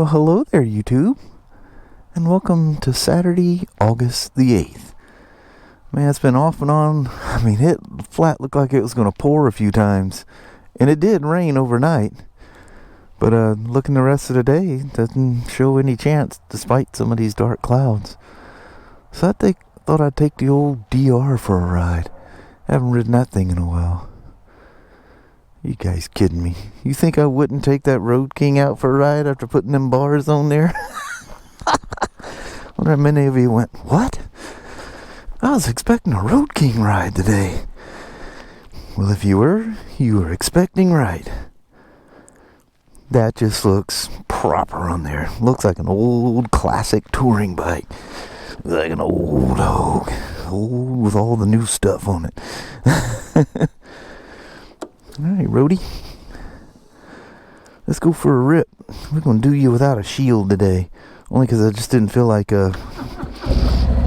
Well, hello there, YouTube, and welcome to Saturday, August the 8th. Man, it's been off and on. I mean, it flat looked like it was going to pour a few times, and it did rain overnight. But looking the rest of the day, doesn't show any chance, despite some of these dark clouds. So I thought I'd take the old DR for a ride. Haven't ridden that thing in a while. You guys kidding me? You think I wouldn't take that Road King out for a ride after putting them bars on there? Wonder how many of you went, what? I was expecting a Road King ride today. Well, if you were expecting right. That just looks proper on there. Looks like an old classic touring bike. Like an old dog. Old with all the new stuff on it. Alright, Roadie. Let's go for a rip. We're going to do you without a shield today. Only because I just didn't feel like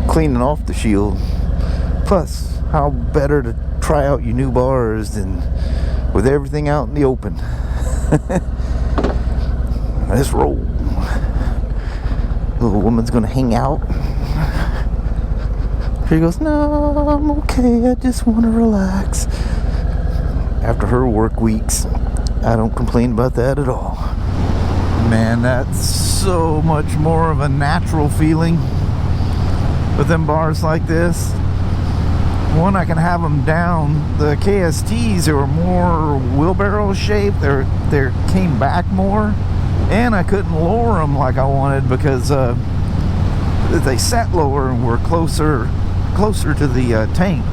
cleaning off the shield. Plus, how better to try out your new bars than with everything out in the open. Let's roll. Little woman's going to hang out. She goes, no, I'm okay. I just want to relax. After her work weeks, I don't complain about that at all. Man, that's so much more of a natural feeling with them bars like this. One, I can have them down. The KSTs are more wheelbarrow shaped. They came back more, and I couldn't lower them like I wanted because they sat lower and were closer to the tank.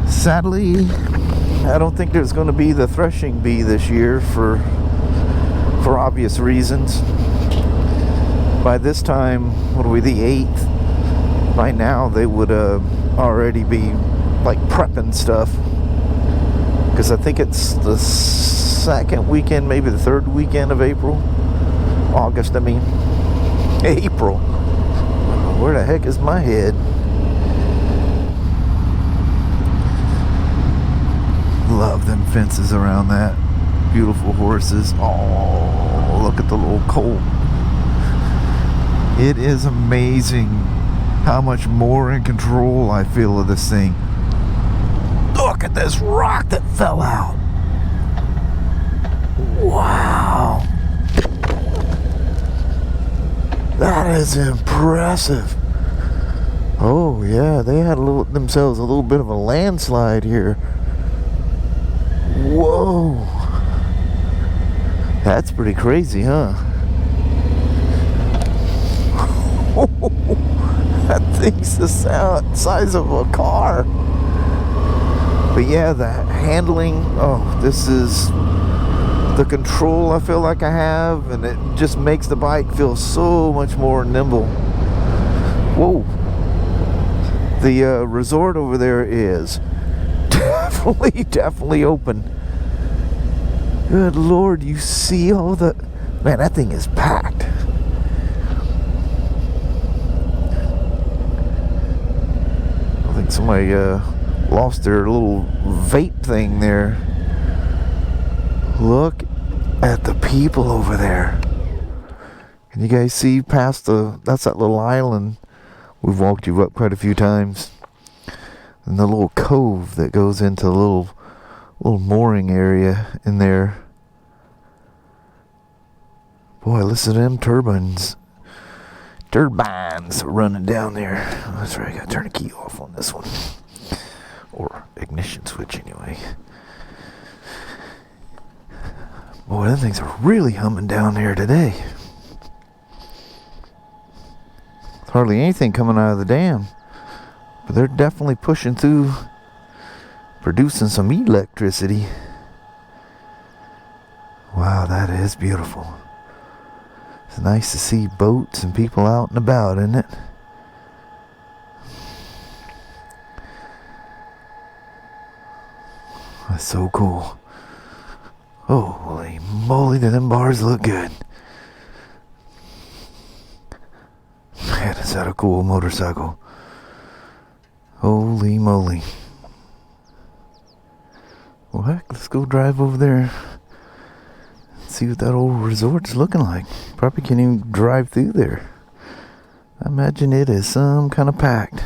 Sadly, I don't think there's going to be the threshing bee this year for obvious reasons. By this time, what are we, the 8th? By now, they would already be like prepping stuff. Because I think it's the second weekend, maybe the third weekend of April. August, I mean. April. Where the heck is my head? Love them fences around that. Beautiful horses. Oh, look at the little colt. It is amazing how much more in control I feel of this thing. Look at this rock that fell out. Wow. That is impressive. Oh yeah, they had themselves a little bit of a landslide here. Whoa. That's pretty crazy, huh? That thing's the size of a car. But yeah, the handling, this is the control I feel like I have, and it just makes the bike feel so much more nimble. Whoa. The resort over there is definitely open. Good Lord, you see all the... Man, that thing is packed. I think somebody lost their little vape thing there. Look at the people over there. Can you guys see past that's that little island we've walked you up quite a few times. And the little cove that goes into the little mooring area in there. Boy, listen to them turbines running down there. That's right, I gotta turn the key off on this one. Or ignition switch anyway. Boy, them things are really humming down there today. Hardly anything coming out of the dam. But they're definitely pushing through, producing some electricity. Wow, that is beautiful. It's nice to see boats and people out and about, isn't it? That's so cool. Holy moly, do them bars look good. Man, is that a cool motorcycle. Holy moly. Well, heck, let's go drive over there see what that old resort's looking like. Probably can't even drive through there. I imagine it is some kind of packed.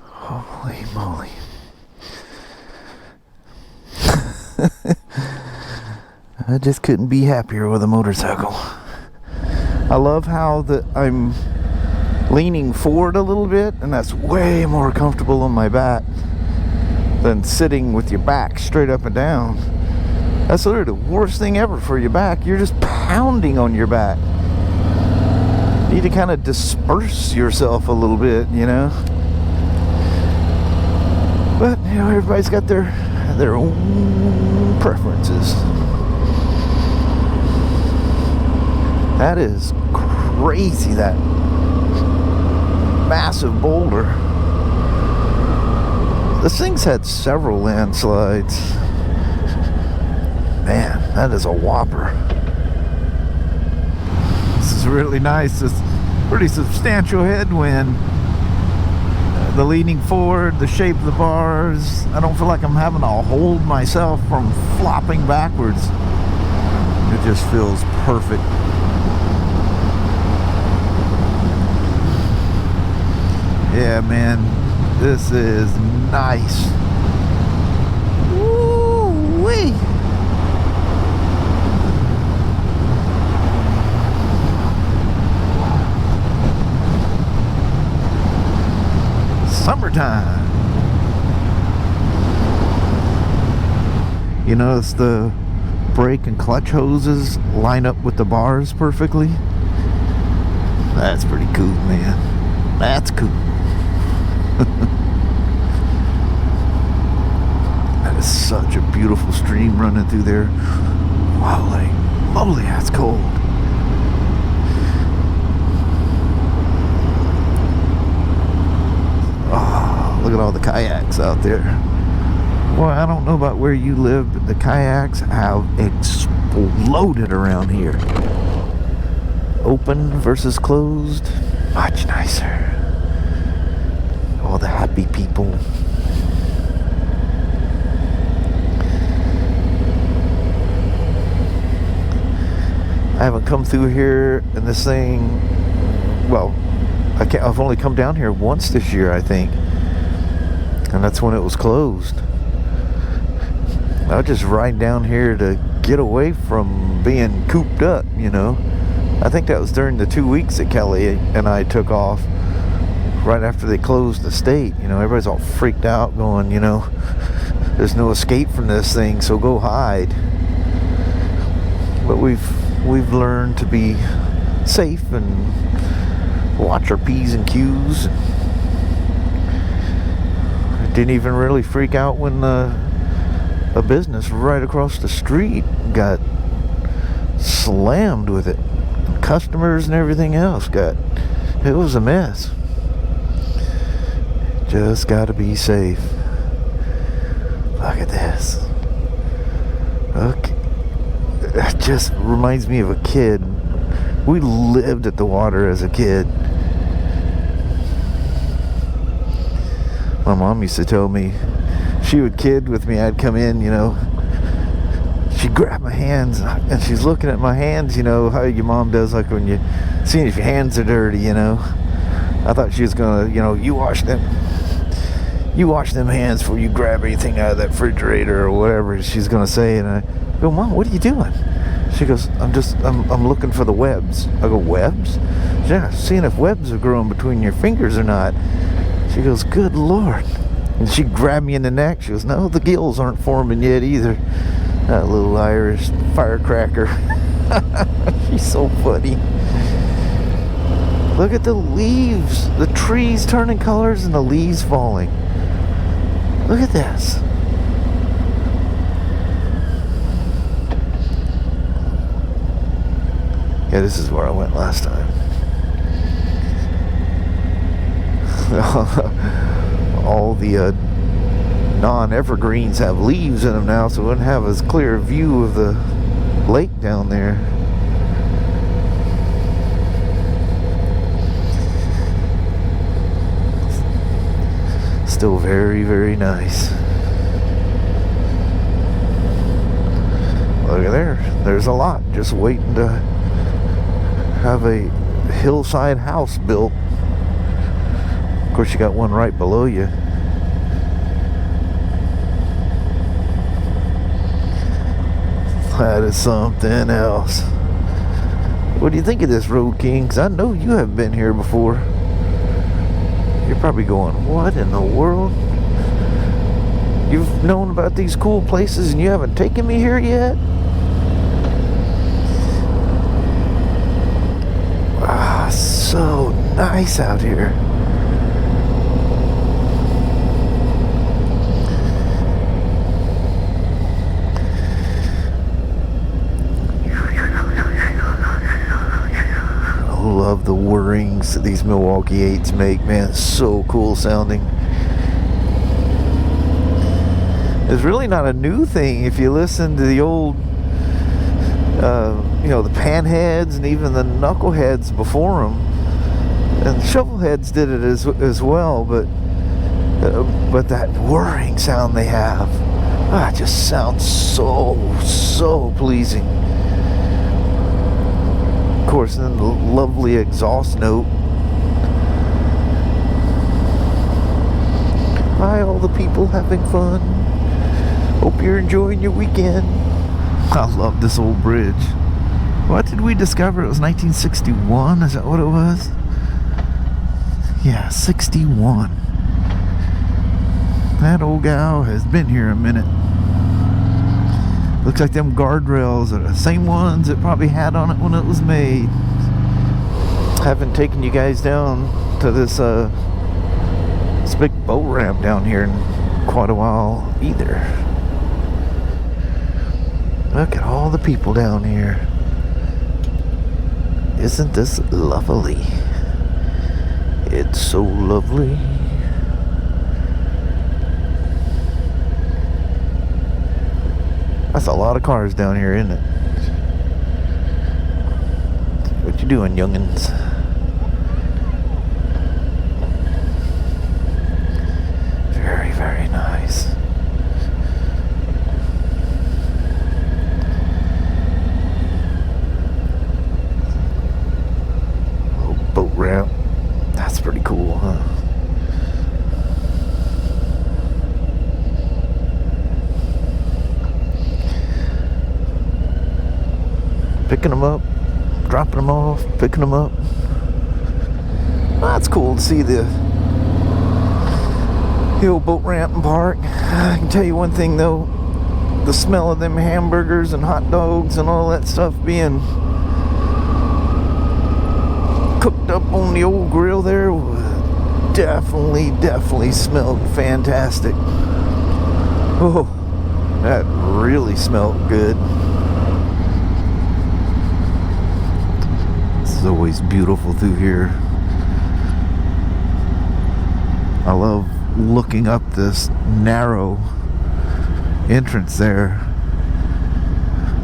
Holy moly. I just couldn't be happier with a motorcycle. I love how I'm leaning forward a little bit, and that's way more comfortable on my back than sitting with your back straight up and down. That's literally the worst thing ever for your back. You're just pounding on your back. You need to kind of disperse yourself a little bit, you know. But, you know, everybody's got their own preferences. That is crazy, that massive boulder. This thing's had several landslides. Man, that is a whopper. This is really nice. It's pretty substantial headwind. The leaning forward, the shape of the bars. I don't feel like I'm having to hold myself from flopping backwards. It just feels perfect. Yeah, man, this is nice. Woo-wee. Summertime. You notice the brake and clutch hoses line up with the bars perfectly? That's pretty cool, man. That's cool. That is such a beautiful stream running through there. Holy moly, that's cold. Oh, look at all the kayaks out there. Well, I don't know about where you live, but the kayaks have exploded around here. Open versus closed, much nicer. All the happy people. I haven't come through here in this thing. Well, I've only come down here once this year, I think, and that's when it was closed. I was just riding down here to get away from being cooped up, you know. I think that was during the 2 weeks that Kelly and I took off. Right after they closed the state, you know, everybody's all freaked out going, you know, there's no escape from this thing, so go hide. But we've learned to be safe and watch our P's and Q's. I didn't even really freak out when a business right across the street got slammed with it. Customers and everything else it was a mess. Just gotta be safe. Look at this. Okay. It just reminds me of a kid. We lived at the water as a kid. My mom used to tell me, she would kid with me. I'd come in, you know, she'd grab my hands and she's looking at my hands, you know, how your mom does, like when you see if your hands are dirty, you know. I thought she was gonna, you know, you wash them hands before you grab anything out of that refrigerator or whatever she's gonna say. And I go, Mom, what are you doing? She goes, I'm looking for the webs. I go, webs? Yeah, seeing if webs are growing between your fingers or not. She goes, good Lord. And she grabbed me in the neck. She goes, no, the gills aren't forming yet either. That little Irish firecracker. She's so funny. Look at the leaves. The trees turning colors and the leaves falling. Look at this. Yeah, this is where I went last time. All the non-evergreens have leaves in them now, so we wouldn't have as clear a view of the lake down there. Still very, very nice. Well, Look at there. There's a lot just waiting to have a hillside house built. Of course, you got one right below you. That is something else. What do you think of this road, King? Because I know you haven't been here before. You're probably going, what in the world? You've known about these cool places and you haven't taken me here yet? Ah, so nice out here. I love the whirrings that these Milwaukee 8s make, man. It's so cool sounding. It's really not a new thing if you listen to the old, you know, the panheads and even the knuckleheads before them. And the shovelheads did it as well, but that whirring sound they have, it just sounds so pleasing. Of course, and then the lovely exhaust note. Hi, all the people having fun. Hope you're enjoying your weekend. I love this old bridge. What did we discover? It was 1961. Is that what it was? Yeah, 61. That old gal has been here a minute. Looks like them guardrails are the same ones it probably had on it when it was made. Haven't taken you guys down to this big boat ramp down here in quite a while either. Look at all the people down here. Isn't this lovely? It's so lovely. That's a lot of cars down here, isn't it? What you doing, youngins? Very, very nice. Little boat ramp. That's pretty cool, huh? Picking them up, dropping them off, picking them up. Well, that's cool to see the old boat ramp and park. I can tell you one thing though, the smell of them hamburgers and hot dogs and all that stuff being cooked up on the old grill there definitely smelled fantastic. Oh, that really smelled good. It's always beautiful through here. I love looking up this narrow entrance there.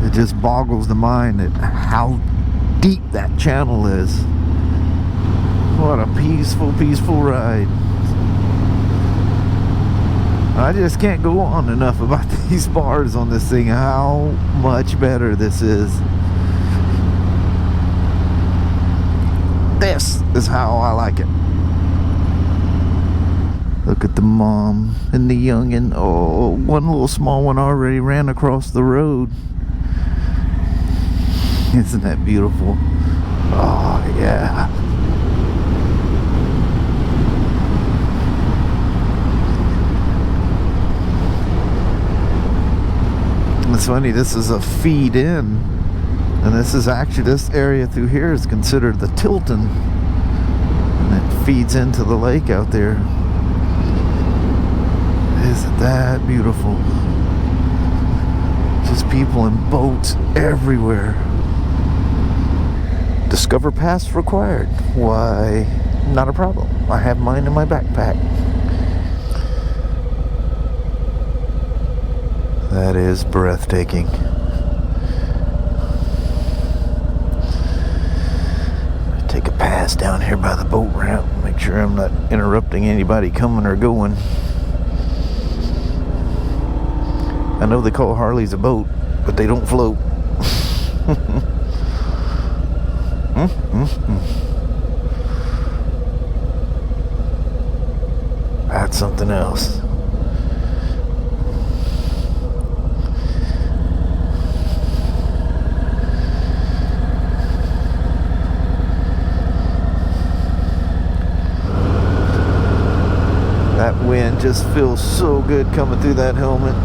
It just boggles the mind at how deep that channel is. What a peaceful ride. I just can't go on enough about these bars on this thing, how much better this is. This is how I like it. Look at the mom and the youngin'. Oh, one little small one already ran across the road. Isn't that beautiful? Oh, yeah. It's funny, this is a feed in. And this is actually, this area through here is considered the Tilton. And it feeds into the lake out there. Isn't that beautiful? Just people and boats everywhere. Discover pass required. Why, not a problem. I have mine in my backpack. That is breathtaking. Take a pass down here by the boat ramp. Make sure I'm not interrupting anybody coming or going. I I know they call Harleys a boat, but they don't float. That's something else. That wind just feels so good coming through that helmet.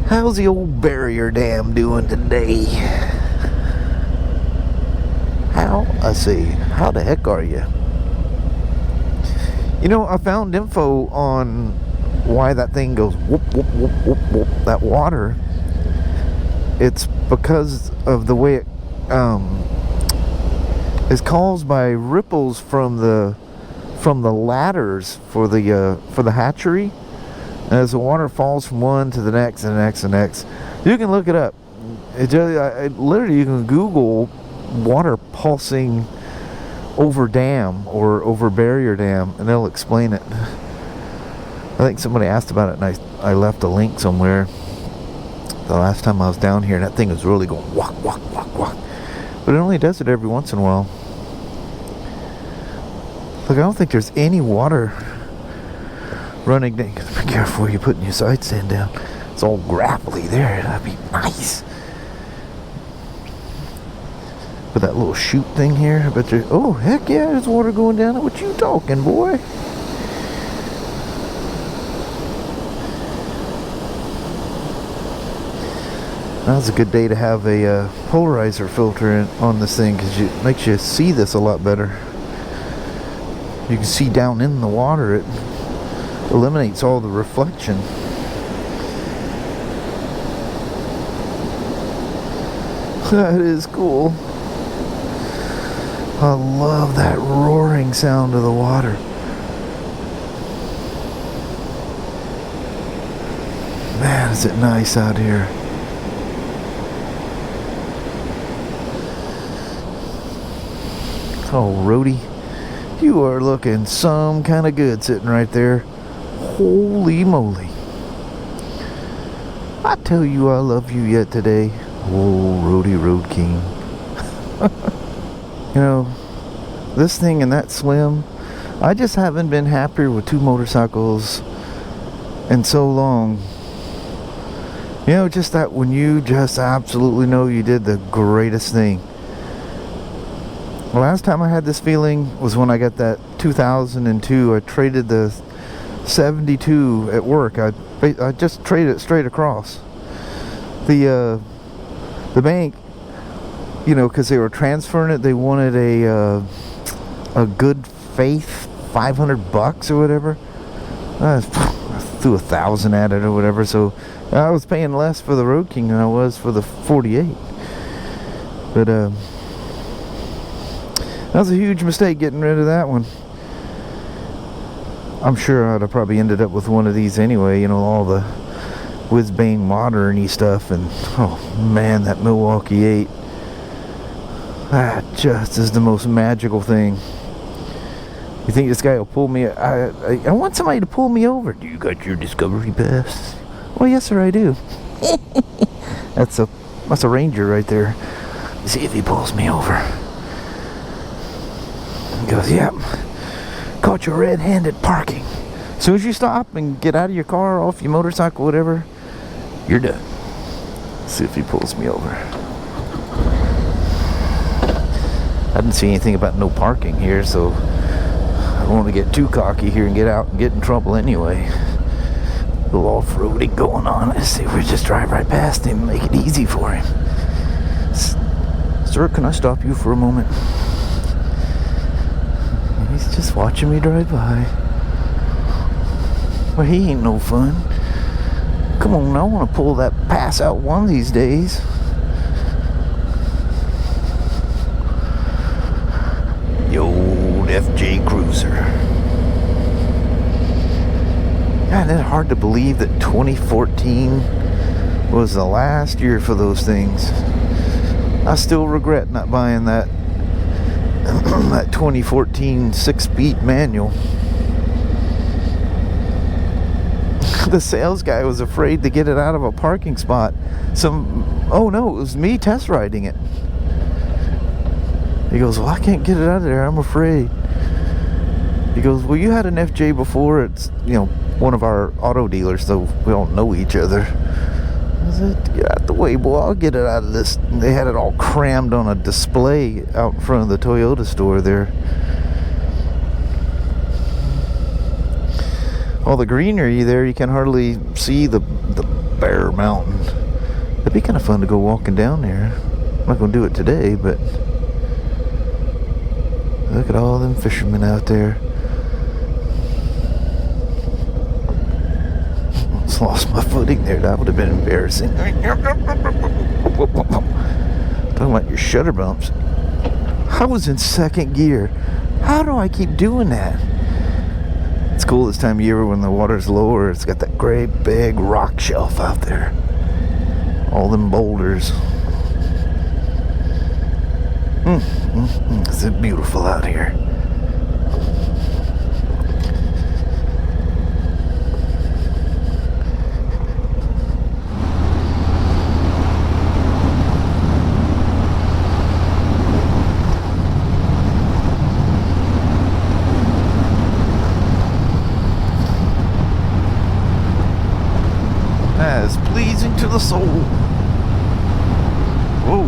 How's the old barrier dam doing today? How the heck are you? You know, I found info on why that thing goes whoop, whoop, whoop, whoop, whoop, that water. It's because of the way it is caused by ripples from the ladders for the hatchery. As the water falls from one to the next and the next and the next. You can look it up. Literally, you can Google water pulsing over dam or over barrier dam, and they'll explain it. I think somebody asked about it, and I left a link somewhere the last time I was down here, and that thing was really going walk, walk, walk, walk. But it only does it every once in a while. Look, I don't think there's any water running down. Be careful where you're putting your side stand down. It's all gravelly there. That'd be nice. But that little chute thing here, I bet you. Oh, heck yeah, there's water going down. What you talking, boy? Now's a good day to have a polarizer filter on this thing, because it makes you see this a lot better. You can see down in the water. It eliminates all the reflection. That is cool. I love that roaring sound of the water. Man, is it nice out here. Oh, Rhodey, you are looking some kind of good sitting right there. Holy moly. I tell you I love you yet today. Oh, Rhodey Road King. You know, this thing and that Slim, I just haven't been happier with two motorcycles in so long. You know, just that when you just absolutely know you did the greatest thing. The last time I had this feeling was when I got that 2002. I traded the 72 at work. I just traded it straight across. The bank, you know, because they were transferring it, they wanted a good faith $500 or whatever. I threw $1,000 at it or whatever, so I was paying less for the Road King than I was for the 48. But that was a huge mistake getting rid of that one. I'm sure I'd have probably ended up with one of these anyway, you know, all the whiz-bang modern-y stuff. And oh man, that Milwaukee 8, that just is the most magical thing. You think this guy will pull me? I want somebody to pull me over. Do you got your Discovery Pass? Well, yes sir, I do. That's a Ranger right there. Let's see if he pulls me over. He goes, yep. Caught you red-handed parking. As soon as you stop and get out of your car, off your motorcycle, whatever, you're done. Let's see if he pulls me over. I didn't see anything about no parking here, so I don't want to get too cocky here and get out and get in trouble anyway. A little off-roading going on. Let's see if we just drive right past him and make it easy for him. Sir, can I stop you for a moment? He's just watching me drive by. Well, he ain't no fun. Come on, I want to pull that pass out one of these days. The old FJ Cruiser. God, it's hard to believe that 2014 was the last year for those things. I still regret not buying that that 2014 6-speed manual. The sales guy was afraid to get it out of a parking spot. Oh no, it was me test riding it. He goes, well, I can't get it out of there, I'm afraid. He goes, well, you had an FJ before. It's, you know, one of our auto dealers, so we don't know each other. I said, get out the way, boy, I'll get it out of this. And they had it all crammed on a display out in front of the Toyota store there. All the greenery there, you can hardly see the bare mountain. It'd be kind of fun to go walking down there. I'm not going to do it today, but look at all them fishermen out there. Almost lost my footing there. That would have been embarrassing. Talking about your shutter bumps. I was in second gear. How do I keep doing that? It's cool this time of year when the water's lower. It's got that great big rock shelf out there. All them boulders. It's beautiful out here. As pleasing to the soul. Whoa.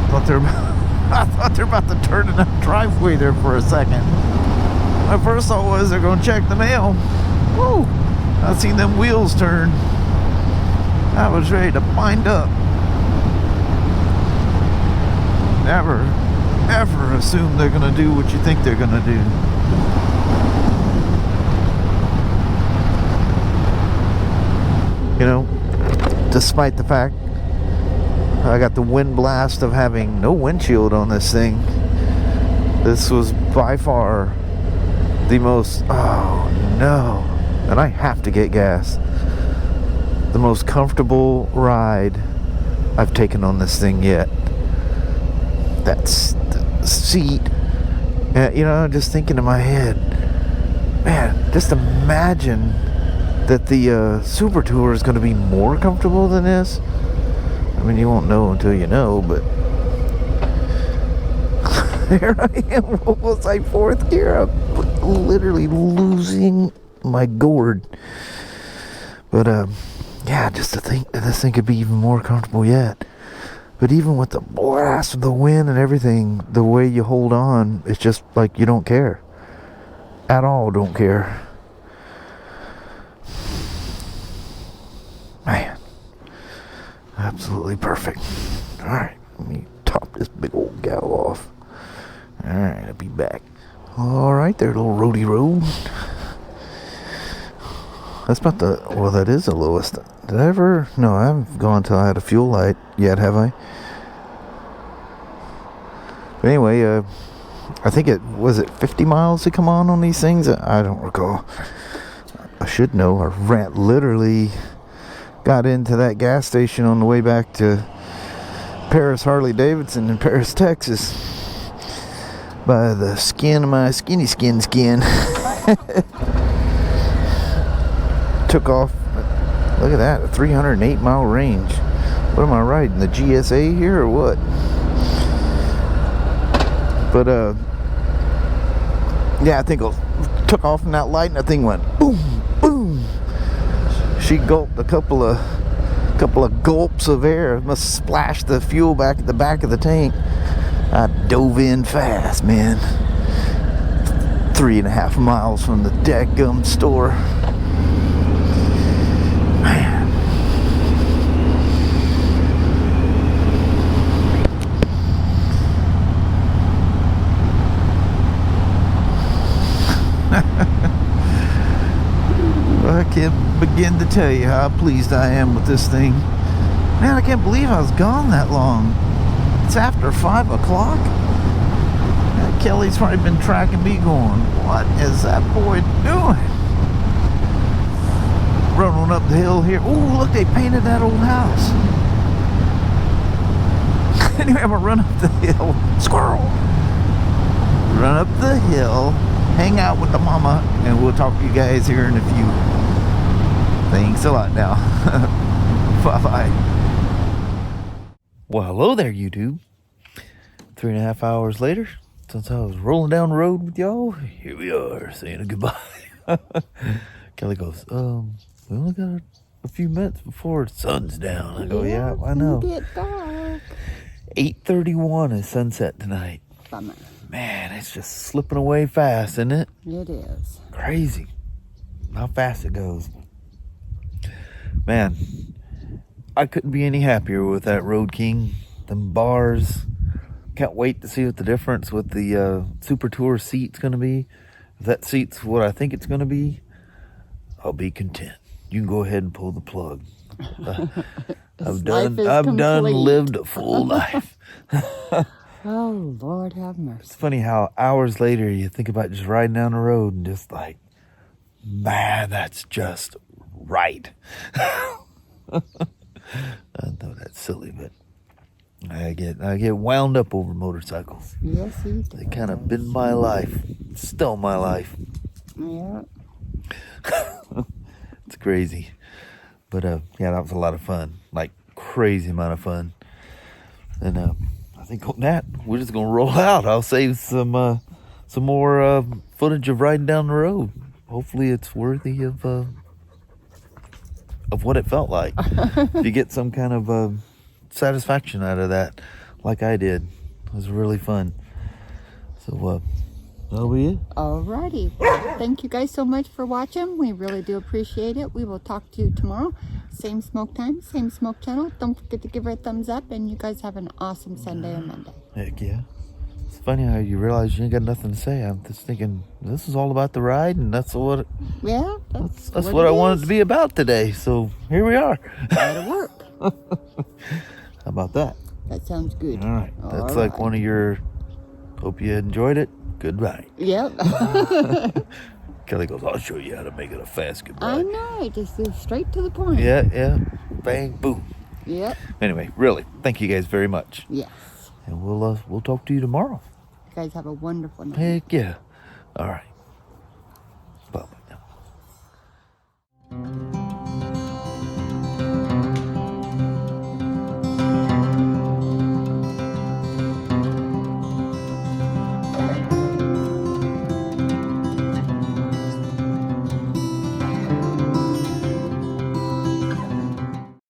I thought they were about to turn in that driveway there for a second. My first thought was they're going to check the mail. Whoa. I seen them wheels turn. I was ready to bind up. Never, ever assume they're going to do what you think they're going to do. You know, despite the fact I got the wind blast of having no windshield on this thing, this was by far the most, oh no, and I have to get gas, the most comfortable ride I've taken on this thing yet. That's the seat, you know, just thinking in my head, man, just imagine that the Super Tour is going to be more comfortable than this. I mean, you won't know until you know, but there I am. What was I, fourth gear? I'm literally losing my gourd. But yeah, just to think that this thing could be even more comfortable yet. But even with the blast of the wind and everything, the way you hold on, it's just like you don't care at all. Don't care. Man, absolutely perfect. Alright, let me top this big old gal off. Alright, I'll be back. Alright there, little roadie road. That's about the, well, that is the lowest. Did I ever? No, I haven't gone until I had a fuel light yet, have I? But anyway, I think it, was it 50 miles to come on these things? I don't recall. I should know. I ran, literally got into that gas station on the way back to Paris Harley-Davidson in Paris, Texas, by the skin of my skin. Took off. Look at that, a 308 mile range. What am I riding, the GSA here or what? But yeah, I think I took off from that light and that thing went boom, boom. She gulped a couple of gulps of air. Must splash the fuel back at the back of the tank. I dove in fast, man. 3.5 miles from the dadgum store. Man. I can't begin to tell you how pleased I am with this thing. Man, I can't believe I was gone that long. It's after 5 o'clock. Kelly's probably been tracking me going, what is that boy doing? Running up the hill here. Oh, look, they painted that old house. Anyway, I'm gonna run up the hill. Squirrel! Run up the hill, hang out with the mama, and we'll talk to you guys here in a few. Thanks a lot now. Bye-bye. Well, hello there, YouTube. 3.5 hours later, since I was rolling down the road with y'all, here we are, saying a goodbye. Kelly goes, we only got a few minutes before the sun's down. I go, yeah, I know. Get dark. 8:31 is sunset tonight. Bummer. Man, it's just slipping away fast, isn't it? It is. Crazy how fast it goes. Man, I couldn't be any happier with that Road King. Them bars. Can't wait to see what the difference with the Super Tour seat's going to be. If that seat's what I think it's going to be, I'll be content. You can go ahead and pull the plug. I've done lived a full life. Oh, Lord have mercy. It's funny how hours later you think about just riding down the road and just like, man, that's just right. I know that's silly, but I get wound up over motorcycles. Yes, you do. They kind of been my life. Still my life. Yeah. It's crazy. But yeah, that was a lot of fun. Like crazy amount of fun. And I think on that, we're just gonna roll out. I'll save some more footage of riding down the road. Hopefully it's worthy of what it felt like. If you get some kind of satisfaction out of that, like I did. It was really fun. So that'll be it. Alrighty. Well, thank you guys so much for watching. We really do appreciate it. We will talk to you tomorrow. Same smoke time, same smoke channel. Don't forget to give her a thumbs up, and you guys have an awesome Sunday or Monday. Heck yeah. It's funny how you realize you ain't got nothing to say. I'm just thinking this is all about the ride, and that's what that's what I wanted to be about today. So here we are. That'll work. How about that? That sounds good. All right. That's like one of your. Hope you enjoyed it. Goodbye. Yep. Kelly goes, I'll show you how to make it a fast goodbye. I know. Just go straight to the point. Yeah. Bang, boom. Yep. Anyway, really, thank you guys very much. Yes. And we'll talk to you tomorrow. You guys have a wonderful night. Heck yeah. All right.